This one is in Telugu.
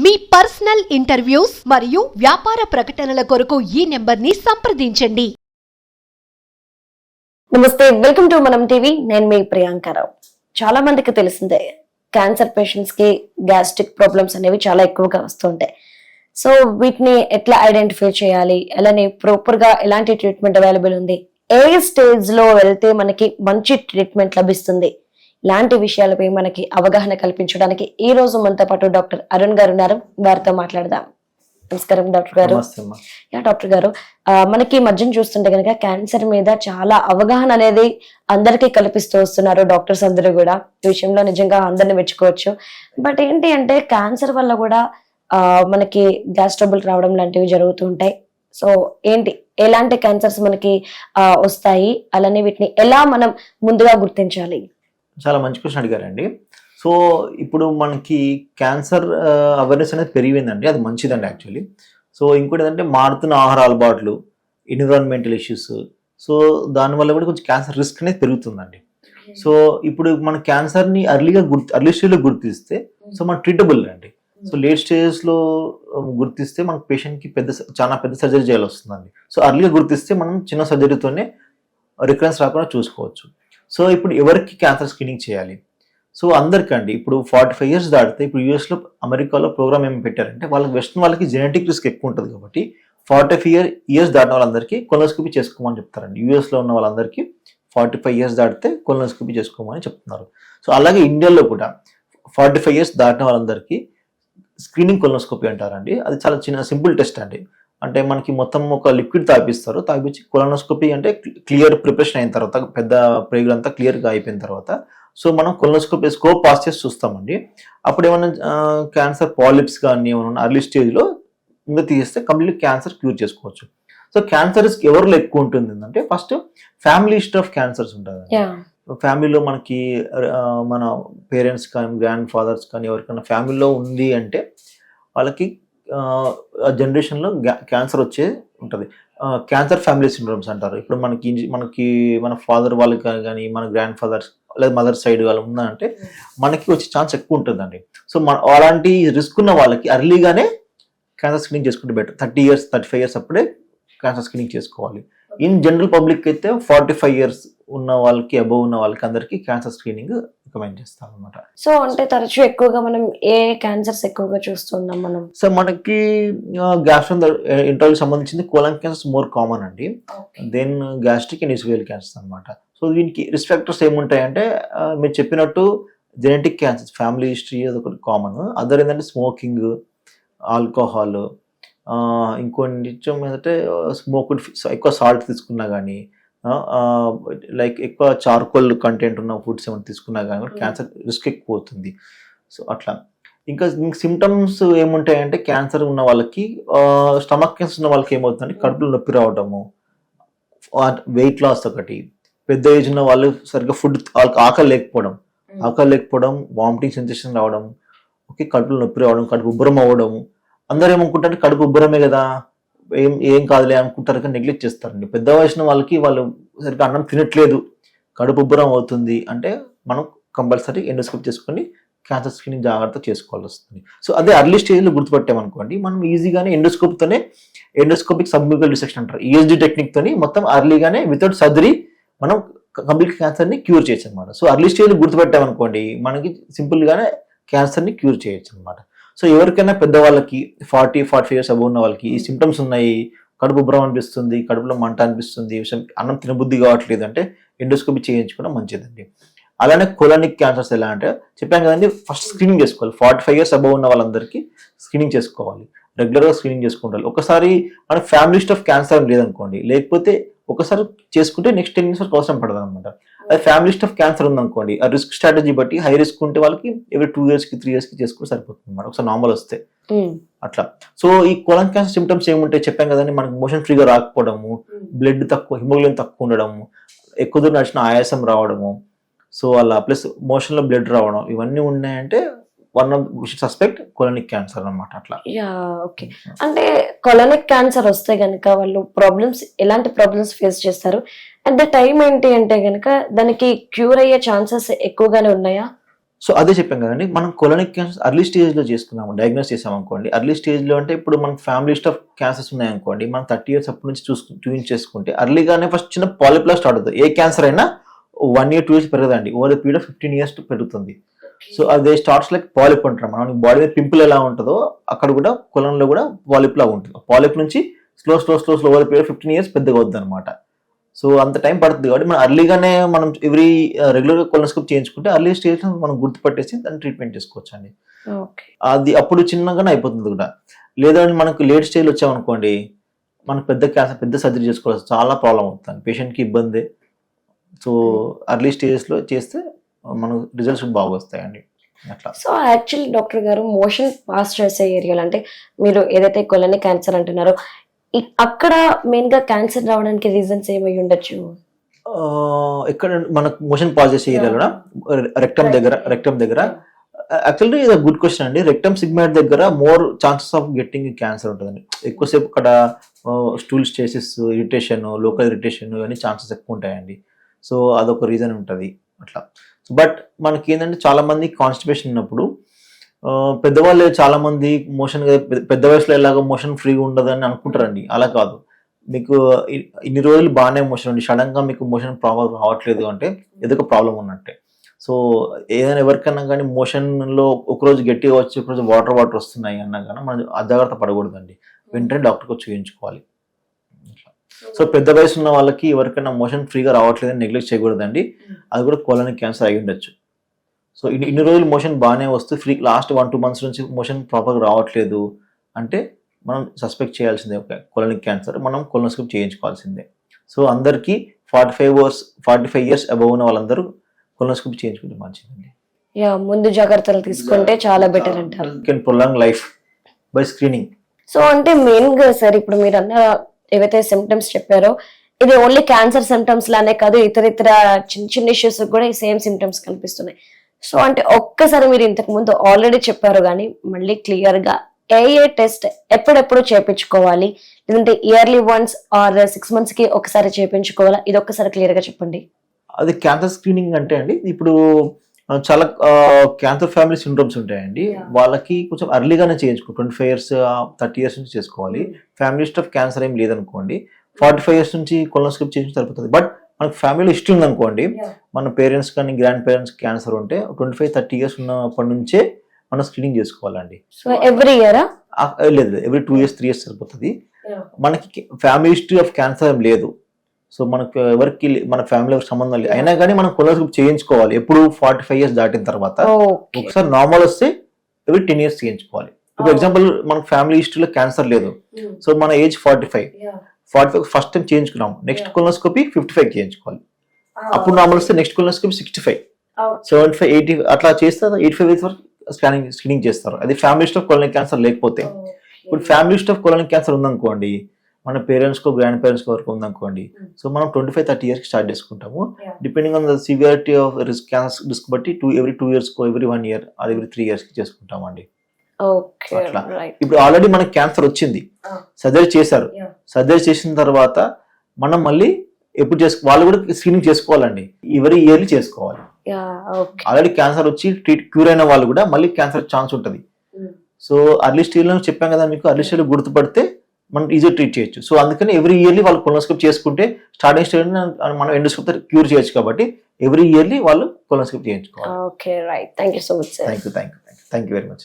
మీ పర్సనల్ ఇంటర్వ్యూస్ మరియు వ్యాపార ప్రకటనల కొరకు ఈ నెంబర్ని సంప్రదించండి. నమస్తే, వెల్కమ్ టు మనం టీవీ. నేను మీ ప్రియాంకారావు. చాలా మందికి తెలిసిందే, క్యాన్సర్ పేషెంట్స్ కి గ్యాస్ట్రిక్ ప్రాబ్లమ్స్ అనేవి చాలా ఎక్కువగా వస్తుంటాయి. సో వీటిని ఎట్లా ఐడెంటిఫై చేయాలి, అలానే ప్రాపర్ గా ఎలాంటి ట్రీట్మెంట్ అవైలబుల్ ఉంది, ఏ స్టేజ్ లో వెళ్తే మనకి మంచి ట్రీట్మెంట్ లభిస్తుంది, ఇలాంటి విషయాలపై మనకి అవగాహన కల్పించడానికి ఈ రోజు మనతో పాటు డాక్టర్ అరుణ్ గారు ఉన్నారు. వారితో మాట్లాడదాం. నమస్కారం డాక్టర్ గారు. డాక్టర్ గారు, మనకి మధ్యన చూస్తుంటే కనుక క్యాన్సర్ మీద చాలా అవగాహన అనేది అందరికీ కల్పిస్తూ వస్తున్నారు డాక్టర్స్ అందరూ కూడా. ఈ విషయంలో నిజంగా అందరిని మెచ్చుకోవచ్చు. బట్ ఏంటి అంటే క్యాన్సర్ వల్ల కూడా మనకి గ్యాస్ ట్రబుల్ రావడం లాంటివి జరుగుతూ ఉంటాయి. సో ఏంటి, ఎలాంటి క్యాన్సర్స్ మనకి వస్తాయి, అలానే వీటిని ఎలా మనం ముందుగా గుర్తించాలి? చాలా మంచి క్వశ్చన్ అడిగారండి. సో ఇప్పుడు మనకి క్యాన్సర్ అవేర్నెస్ అనేది పెరిగిందండి, అది మంచిదండి యాక్చువల్లీ. సో ఇంకోటి ఏంటంటే మారుతున్న ఆహార అలవాట్లు, ఎన్విరాన్మెంటల్ ఇష్యూస్, సో దానివల్ల కూడా కొంచెం క్యాన్సర్ రిస్క్ అనేది పెరుగుతుందండి. సో ఇప్పుడు మన క్యాన్సర్ని అర్లీ స్టేజ్లో గుర్తిస్తే సో మన ట్రీటబుల్ అండి. సో లేట్ స్టేజెస్లో గుర్తిస్తే మనకు పేషెంట్కి చాలా పెద్ద సర్జరీ చేయాల్సి వస్తుందండి. సో అర్లీగా గుర్తిస్తే మనం చిన్న సర్జరీతోనే రికరెన్స్ రాకుండా చూసుకోవచ్చు. సో ఇప్పుడు ఎవరికి క్యాన్సర్ స్క్రీనింగ్ చేయాలి? సో అందరికండి. ఇప్పుడు 45 years దాటితే, ఇప్పుడు యూఎస్లో అమెరికాలో ప్రోగ్రామ్ ఏమి పెట్టారంటే వాళ్ళకి వెస్టర్న్ వాళ్ళకి జెనెటిక్ రిస్క్ ఎక్కువ ఉంటుంది కాబట్టి 45 years దాటిన వాళ్ళందరికీ కొలోనోస్కోపీ చేసుకోమని చెప్తారండి. యూఎస్లో ఉన్న వాళ్ళందరికీ 45 years దాటితే కొలోనోస్కోపీ చేసుకోమని చెప్తున్నారు. సో అలాగే ఇండియాలో కూడా 45 years దాటిన వాళ్ళందరికీ స్క్రీనింగ్ కొలోనోస్కోపీ అంటారండి. అది చాలా చిన్న సింపుల్ టెస్ట్ అండి. అంటే మనకి మొత్తం ఒక లిక్విడ్ తాపిస్తారు, తాపించి కొలోనోస్కోపీ అంటే క్లియర్ ప్రిపరేషన్ అయిన తర్వాత, పెద్ద ప్రేగులు అంతా క్లియర్గా అయిపోయిన తర్వాత సో మనం కొలోనోస్కోపీ స్కోప్ పాస్ చేసి చూస్తామండి. అప్పుడు ఏమైనా క్యాన్సర్ పాలిప్స్ కానీ ఏమైనా అర్లీ స్టేజ్లో ఇంకా తీస్తే కంప్లీట్ క్యాన్సర్ క్యూర్ చేసుకోవచ్చు. సో క్యాన్సర్ రిస్క్ ఎవరిలో ఎక్కువ ఉంటుంది అంటే first family history of cancers ఉంటుంది. ఫ్యామిలీలో మనకి మన పేరెంట్స్ కానీ గ్రాండ్ ఫాదర్స్ కానీ ఎవరికైనా ఫ్యామిలీలో ఉంది అంటే వాళ్ళకి జనరేషన్లో క్యాన్సర్ వచ్చే ఉంటుంది. క్యాన్సర్ ఫ్యామిలీ సిండ్రోమ్స్ అంటారు. ఇప్పుడు మనకి మన ఫాదర్ వాళ్ళకి కానీ మన గ్రాండ్ ఫాదర్స్ లేదా మదర్ సైడ్ వాళ్ళు ఉందంటే మనకి వచ్చే ఛాన్స్ ఎక్కువ ఉంటుందండి. సో అలాంటి రిస్క్ ఉన్న వాళ్ళకి అర్లీగానే క్యాన్సర్ స్క్రీనింగ్ చేసుకుంటే బెటర్. 30 years 35 years అప్పుడే క్యాన్సర్ స్క్రీనింగ్ చేసుకోవాలి. ఇన్ జనరల్ పబ్లిక్ అయితే 45 years ఉన్న వాళ్ళకి, అబోవ్ ఉన్న వాళ్ళకి అందరికీ క్యాన్సర్ స్క్రీనింగ్ రికమెండ్ చేస్తాం అనమాట. సో అంటే తరచూ ఎక్కువగా మనం ఏ క్యాన్సర్స్ ఎక్కువగా చూస్తున్నాం మనం? సో మనకి గ్యాస్ట్రోఎంటరాలజీకి సంబంధించింది కోలన్ క్యాన్సర్ మోర్ కామన్ అండి. Then gastric and oesophageal cancer అనమాట. సో దీనికి రిస్క్ ఫ్యాక్టర్స్ ఏముంటాయంటే మీరు చెప్పినట్టు జెనెటిక్ క్యాన్సర్, ఫ్యామిలీ హిస్టరీ అది ఒకటి కామన్. అదర్ ఏంటంటే స్మోకింగ్, ఆల్కహాల్, ఇంకొంచెం ఏంటంటే స్మోక్డ్ ఎక్కువ సాల్ట్ తీసుకున్నా కానీ, లైక్ ఎక్కువ చార్కోల్ కంటెంట్ ఉన్న ఫుడ్స్ ఏమైనా తీసుకున్నా కానీ క్యాన్సర్ రిస్క్ ఎక్కువ అవుతుంది. సో అట్లా ఇంకా సిమ్టమ్స్ ఏముంటాయంటే క్యాన్సర్ ఉన్న వాళ్ళకి, స్టమక్ క్యాన్సర్ ఉన్న వాళ్ళకి ఏమవుతుందంటే కడుపులో నొప్పి రావడము, వెయిట్ లాస్ ఒకటి, పెద్ద ఏజ్ ఉన్న వాళ్ళు సరిగ్గా ఫుడ్ ఆకలి లేకపోవడం, వామిటింగ్ సెన్సేషన్ రావడం, ఓకే, కడుపులో నొప్పి రావడం, కడుపు ఉబ్బరం అవ్వడం. అందరూ ఏమనుకుంటారంటే కడుపు ఉబ్బరమే కదా, ఏం కాదులే అనుకుంటారు కానీ నెగ్లెక్ట్ చేస్తారండి. పెద్ద వయసున్న వాళ్ళకి వాళ్ళు సరిగ్గా అన్నం తినట్లేదు, కడుపు ఉబ్బరం అవుతుంది అంటే మనం కంపల్సరీ ఎండోస్కోపీ చేసుకొని క్యాన్సర్ స్క్రీనింగ్ జాగ్రత్త చేసుకోవాల్సి వస్తుంది. సో అదే అర్లీ స్టేజ్లో గుర్తుపట్టామనుకోండి, మనం ఈజీగానే ఎండోస్కోపిక్ సబ్మ్యూకల్ డిసెక్షన్ అంటారు, ఈఎస్డి టెక్నిక్తోని మొత్తం అర్లీగానే వితౌట్ సర్జరీ మనం కంప్లీట్ క్యాన్సర్ని క్యూర్ చేయొచ్చు అనమాట. సో అర్లీ స్టేజ్లో గుర్తుపెట్టామనుకోండి మనకి సింపుల్గానే క్యాన్సర్ని క్యూర్ చేయొచ్చు అనమాట. సో ఎవరికైనా పెద్దవాళ్ళకి 40-45 years అబౌవ్ ఉన్న వాళ్ళకి ఈ సిమ్టమ్స్ ఉన్నాయి, కడుపు ఉబ్బరం అనిపిస్తుంది, కడుపులో మంట అనిపిస్తుంది, అన్నం తినబుద్ధి కావట్లేదు అంటే ఎండోస్కోపీ చేయించుకోవడం మంచిదండి. అలానే కొలానిక్ క్యాన్సర్స్ ఎలా అంటే చెప్పాను కదండి, ఫస్ట్ స్క్రీనింగ్ చేసుకోవాలి. 45 years అబౌవ్ ఉన్న వాళ్ళందరికీ స్క్రీనింగ్ చేసుకోవాలి, రెగ్యులర్గా స్క్రీనింగ్ చేసుకుంటారు. ఒకసారి మన ఫ్యామిలీ హిస్టరీ ఆఫ్ క్యాన్సర్ లేదనుకోండి, లేకపోతే ఒకసారి చేసుకుంటే నెక్స్ట్ 10 years వరకు అవసరం పడదు అనమాట. అది ఫ్యామిలీ హిస్టరీ ఆఫ్ క్యాన్సర్ ఉందనుకోండి, ఆ రిస్క్ స్ట్రాటజీ బట్టి హై రిస్క్ ఉంటే వాళ్ళకి ఎవరి 2 years 3 years చేసుకుంటే సరిపోతుంది అనమాట, ఒకసారి నార్మల్ వస్తే అట్లా. సో ఈ కొలన్ క్యాన్సర్ సిమ్టమ్స్ ఏముంటాయి చెప్పాం కదండి, మనకి మోషన్ ఫ్రీగా రాకపోవడము, బ్లడ్ తక్కువ, హిమోగ్లోబిన్ తక్కువ ఉండడము, ఎక్కువ దూరం నడిచిన ఆయాసం రావడము, సో అలా ప్లస్ మోషన్లో బ్లడ్ రావడం, ఇవన్నీ ఉన్నాయంటే one of we should suspect colonic cancer అన్నమాట. అట్లా ఓకే. అంటే కొలనిక్ క్యాన్సర్ వస్తే గనక వాళ్ళు ఎలాంటి ప్రాబ్లమ్స్ ఫేస్ చేస్తారు? అట్ ద టైం ఏంటి అంటే గనక దానికి క్యూర్ అయ్యే ఛాన్సెస్ ఎక్కువగానే ఉన్నాయా? సో అదే చెప్పాం కదండి, మనం కొలనిక్ క్యాన్సర్ అర్లీ స్టేజ్లో చేసుకున్నాము, డయాగ్నోస్ చేసాం అనుకోండి. అర్లీ స్టేజ్లో అంటే ఇప్పుడు మనకు ఫ్యామిలీ లిస్ట్ ఆఫ్ క్యాన్సర్స్ ఉన్నాయనుకోండి, మనం 30 years అప్పటి నుంచి చూపించేసుకుంటే అర్లీగానే ఫస్ట్ చిన్న పాలిప్లా స్టార్ట్ అవుతుంది. ఏ క్యాన్సర్ అయినా 1 year 2 years పెరగదండి, over the period of 15 years పెరుగుతుంది. సో అదే స్టార్ట్స్ లైక్ పాలిప్ అంటారు. మనం బాడీ మీద పింపుల్ ఎలా ఉంటుందో అక్కడ కూడా కొలంలో కూడా పాలిప్ లా ఉంటుంది. పాలిప్ నుంచి slow over the period 15 years పెద్దగా అవుతుంది అనమాట. సో అంత టైం పడుతుంది కాబట్టి మనం అర్లీగానే మనం ఎవ్రీ రెగ్యులర్గా కొలనోస్కోప్ చేయించుకుంటే అర్లీ స్టేజ్ మనం గుర్తుపట్టేసి దాన్ని ట్రీట్మెంట్ చేసుకోవచ్చు అండి. అది అప్పుడు చిన్నగానే అయిపోతుంది కూడా. లేదా మనకు లేట్ స్టేజ్లో వచ్చామనుకోండి, మనకు పెద్ద క్యాన్సర్ పెద్ద సర్జరీ చేసుకోవాలి, చాలా ప్రాబ్లం అవుతుంది, పేషెంట్కి ఇబ్బంది. సో అర్లీ స్టేజెస్లో చేస్తే మనకు రిజల్ట్స్ బాగా వస్తాయండి అట్లా. సో యాక్చువల్లీ డాక్టర్ గారు మోషన్ పాస్ చేసే ఏరియాలో అంటే మీరు ఏదైతే కొలని క్యాన్సర్ అంటున్నారో అక్కడ మెయిన్ గా క్యాన్సర్ రావడానికి రీజన్స్ ఏమై ఉండొచ్చు? ఇక్కడ మనకు మోషన్ పాస్ చేసే ఏరియాలో రెక్టమ్ దగ్గర యాక్చువల్లీ ఇది గుడ్ క్వశ్చన్ అండి. రెక్టమ్ సిగ్మెంట్ దగ్గర more chances of getting cancer ఉంటుందండి. ఎక్కువసేపు అక్కడ stool stasis, irritation, local irritation ఇవన్నీ ఛాన్సెస్ ఎక్కువ ఉంటాయండి. సో అదొక రీజన్ ఉంటుంది అట్లా. బట్ మనకి ఏంటంటే చాలా మంది కాన్స్టిపేషన్ ఉన్నప్పుడు పెద్దవాళ్ళు చాలా మంది మోషన్ పెద్ద వయసులో ఎలాగో మోషన్ ఫ్రీగా ఉండదని అనుకుంటారండి. అలా కాదు, మీకు ఇన్ని రోజులు బాగానే మోషన్ ఉంది, సడన్ గా మీకు మోషన్ ప్రాబ్లం రావట్లేదు అంటే ఏదో ఒక ప్రాబ్లం ఉన్నట్టే. సో ఏదైనా ఎవరికైనా కానీ మోషన్ లో ఒకరోజు గట్టిగా వచ్చి ఒకరోజు వాటర్ వస్తున్నాయి అన్నా కానీ మనం అజాగ్రత్త పడకూడదండి, వెంటనే డాక్టర్కి చూపించుకోవాలి. సో పెద్ద వయసు ఉన్న వాళ్ళకి ఎవరికైనా మోషన్ ఫ్రీగా రావట్లేదని నెగ్లెక్ట్ చేయకూడదండి, అది కూడా కోలనిక్ క్యాన్సర్ అయి ఉండొచ్చు. సో ఇన్ని రోజులు మోషన్ బాగానే వస్తూ లాస్ట్ 1-2 months నుంచి మోషన్ ప్రాపర్గా రావట్లేదు అంటే మనం సస్పెక్ట్ చేయాల్సిందే కొలనిక్ క్యాన్సర్, మనం కొలనోస్కోపీ చేయించుకోవాల్సిందే. సో అందరికీ 45 years అబవ్ ఉన్న వాళ్ళందరూ కొలనోస్కోపీ చేయించుకుంటే మంచిదండి. ముందు జాగ్రత్తలు తీసుకుంటే చాలా బెటర్ అంటారు. Can prolong life by screening. So అంటే మెయిన్ గా సార్ ఇప్పుడు మీరు అన్న ఏవైతే సిమ్టమ్స్ చెప్పారో ఇది ఓన్లీ క్యాన్సర్ సిమ్టమ్స్ లానే కాదు, ఇతర చిన్న ఇష్యూస్ కూడా ఈ సేమ్ సిమ్టమ్స్ కనిపిస్తున్నాయి. సో అంటే ఒక్కసారి మీరు ఇంతకు ముందు ఆల్రెడీ చెప్పారు కానీ మళ్ళీ క్లియర్ గా ఏ టెస్ట్ ఎప్పుడెప్పుడు చేయించుకోవాలి, లేదంటే ఇయర్లీ వన్స్ ఆర్ 6 months కి ఒకసారి చేయించుకోవాలా, ఇది ఒక్కసారి క్లియర్ గా చెప్పండి. అది క్యాన్సర్ స్క్రీనింగ్ అంటే అండి, ఇప్పుడు చాలా క్యాన్సర్ ఫ్యామిలీ సిండ్రోమ్స్ ఉంటాయండి, వాళ్ళకి కొంచెం అర్లీగానే చేయించుకో 25 years 30 years నుంచి చేసుకోవాలి. ఫ్యామిలీ హిస్టరీ ఆఫ్ క్యాన్సర్ ఏం లేదనుకోండి 45 years నుంచి కొలనోస్కోపీ చేయించి సరిపోతుంది. బట్ మనకు ఫ్యామిలీ హిస్టరీ ఉందనుకోండి, మన పేరెంట్స్ కానీ గ్రాండ్ పేరెంట్స్ క్యాన్సర్ ఉంటే 25-30 years ఉన్నప్పటి నుంచే మనం స్క్రీనింగ్ చేసుకోవాలండి. సో ఎవ్రీ ఇయర్ లేదు, ఎవ్రీ 2 years 3 years సరిపోతుంది. మనకి ఫ్యామిలీ హిస్టరీ ఆఫ్ క్యాన్సర్ ఏం లేదు, సో మనకు ఎవరికి మన ఫ్యామిలీ సంబంధం లేదు, అయినా కానీ మనం కొలనోస్కోపీ చేయించుకోవాలి ఎప్పుడు 45 years దాటిన తర్వాత. ఒకసారి నార్మల్ వస్తే ఎవ్రీ 10 years చేయించుకోవాలి. ఇప్పుడు ఎగ్జాంపుల్ మనకు ఫ్యామిలీ హిస్టరీలో క్యాన్సర్ లేదు, సో మన ఏజ్ 45 ఫస్ట్ టైం చేయించుకున్నాం, నెక్స్ట్ కొలనోస్కోపీ 55 చేయించుకోవాలి. అప్పుడు నార్మల్ వస్తే నెక్స్ట్ కొలనోస్కోపీ 65, 75, 80 అట్లా చేస్తారు. 85 years వరకు స్క్రీనింగ్ చేస్తారు. అది ఫ్యామిలీ హిస్టరీ ఆఫ్ కొలనిక్ క్యాన్సర్ లేకపోతే. ఇప్పుడు ఫ్యామిలీ హిస్టరీ ఆఫ్ కొలనిక్ క్యాన్సర్ ఉందనుకోండి, మన పేరెంట్స్ కో గ్రాండ్ పేరెంట్స్ వరకు ఉందనుకోండి, సో మనం 25-30 years స్టార్ట్ చేసుకుంటాము. Depending on the severity of risk బట్టి ఎవ్రీ 2 years ఎవ్రీ 1 year అది ఎవ్రీ 3 years చేసుకుంటామండి. అట్లా. ఇప్పుడు ఆల్రెడీ మనకి క్యాన్సర్ వచ్చింది, సర్జరీ చేశారు, సర్జరీ చేసిన తర్వాత మనం మళ్ళీ ఎప్పుడు వాళ్ళు కూడా స్క్రీనింగ్ చేసుకోవాలండి, ఎవరీ ఇయర్లీ చేసుకోవాలి. ఆల్రెడీ క్యాన్సర్ వచ్చి క్యూర్ అయిన వాళ్ళు కూడా మళ్ళీ క్యాన్సర్ ఛాన్స్ ఉంటుంది. సో అర్లీ స్టేజ్ లో చెప్పాం కదా మీకు, అర్లీ స్టేజ్ లో గుర్తుపడితే మనం ఈజీ ట్రీట్ చేయొచ్చు. సో అందుకని ఎవ్రీ ఇయర్లీ వాళ్ళు కొలనోస్కోపీ చేసుకుంటే స్టార్టింగ్ స్టేజ్ మనం ఎండోస్కోపీ క్యూర్ చేయొచ్చు కాబట్టి ఎవ్రీ ఇయర్లీ వాళ్ళు కొలనోస్కోపీ చేయించుకోవాలి. Okay right, thank you so much sir. Thank you very much.